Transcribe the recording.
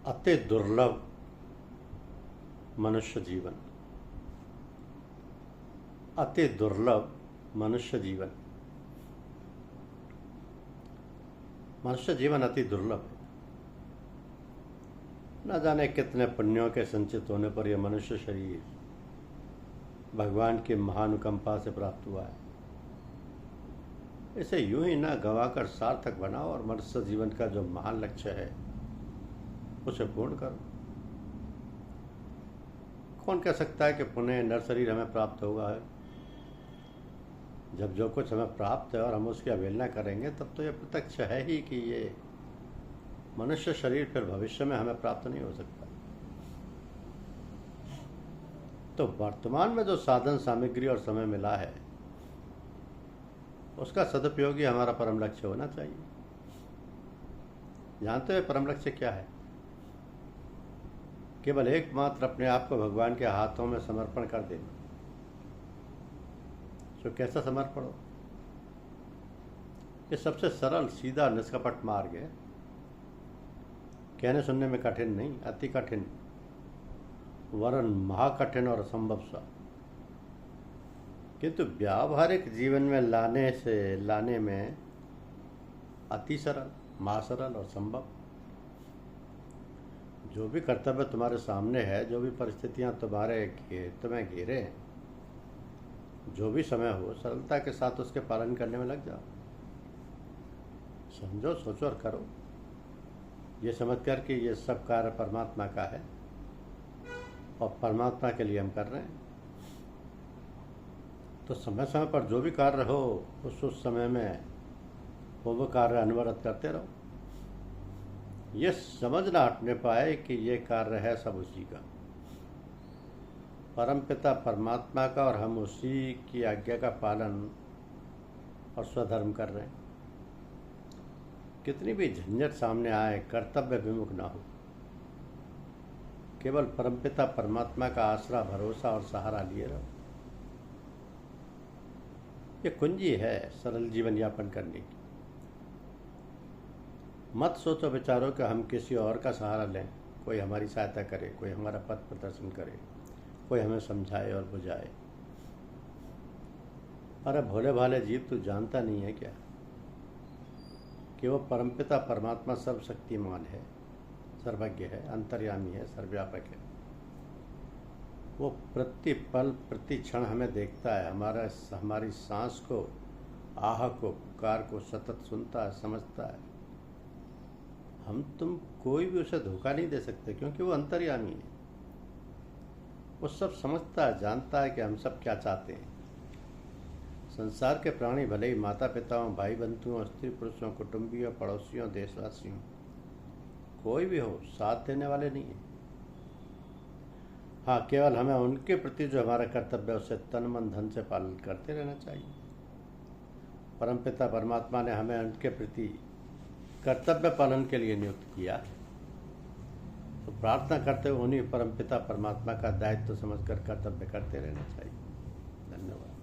अति दुर्लभ मनुष्य जीवन। अति दुर्लभ मनुष्य जीवन। मनुष्य जीवन अति दुर्लभ है। न जाने कितने पुण्यों के संचित होने पर यह मनुष्य शरीर भगवान की महानुकंपा से प्राप्त हुआ है। इसे यूं ही न गंवाकर सार्थक बनाओ और मनुष्य जीवन का जो महान लक्ष्य है उसे पूर्ण करो। कौन कह सकता है कि पुनः नर शरीर हमें प्राप्त होगा है? जब जो कुछ हमें प्राप्त है और हम उसकी अवहेलना करेंगे तब तो यह प्रत्यक्ष है ही कि ये मनुष्य शरीर फिर भविष्य में हमें प्राप्त नहीं हो सकता। तो वर्तमान में जो साधन सामग्री और समय मिला है उसका सदुपयोग ही हमारा परम लक्ष्य होना चाहिए। जानते हैं परम लक्ष्य क्या है? केवल एकमात्र अपने आप को भगवान के हाथों में समर्पण कर देना। तो कैसा समर्पण हो? ये सबसे सरल सीधा निष्कपट मार्ग है। कहने सुनने में कठिन नहीं, अति कठिन, वरन महाकठिन और असंभव सा, किंतु व्यावहारिक जीवन में लाने में अति सरल, महासरल और संभव। जो भी कर्तव्य तुम्हारे सामने है, जो भी परिस्थितियां तुम्हें घेरे हैं, जो भी समय हो, सरलता के साथ उसके पालन करने में लग जाओ। समझो, सोचो और करो, ये समझ कर कि ये सब कार्य परमात्मा का है और परमात्मा के लिए हम कर रहे हैं। तो समय समय पर जो भी कार्य हो उस समय में वो कार्य अनवरत करते रहो। ये समझ ना हटने पाए कि ये कार्य है सब उसी का, परमपिता परमात्मा का, और हम उसी की आज्ञा का पालन और स्वधर्म कर रहे हैं। कितनी भी झंझट सामने आए, कर्तव्य विमुख ना हो, केवल परमपिता परमात्मा का आसरा, भरोसा और सहारा लिए रहो। ये कुंजी है सरल जीवन यापन करने की। मत सोचो विचारो कि हम किसी और का सहारा लें, कोई हमारी सहायता करे, कोई हमारा पथ प्रदर्शन करे, कोई हमें समझाए और बुझाए। अरे भोले भाले जीव, तू जानता नहीं है क्या कि वो परमपिता परमात्मा सर्वशक्तिमान है, सर्वज्ञ है, अंतर्यामी है, सर्वव्यापक है। वो प्रति पल प्रति क्षण हमें देखता है, हमारी सांस को, आह को, पुकार को सतत सुनता है, समझता है। हम तुम कोई भी उसे धोखा नहीं दे सकते, क्योंकि वो अंतर्यामी है। वो सब समझता है, जानता है कि हम सब क्या चाहते हैं। संसार के प्राणी भले ही माता पिताओं, भाई बंधुओं, स्त्री पुरुषों, कुटुंबियों, पड़ोसियों, देशवासियों, कोई भी हो, साथ देने वाले नहीं है। हाँ, केवल हमें उनके प्रति जो हमारा कर्तव्य है उसे तन मन धन से पालन करते रहना चाहिए। परमपिता परमात्मा ने हमें उनके प्रति कर्तव्य पालन के लिए नियुक्त किया, तो प्रार्थना करते हुए उन्हीं परमपिता परमात्मा का दायित्व समझकर कर्तव्य करते रहना चाहिए। धन्यवाद।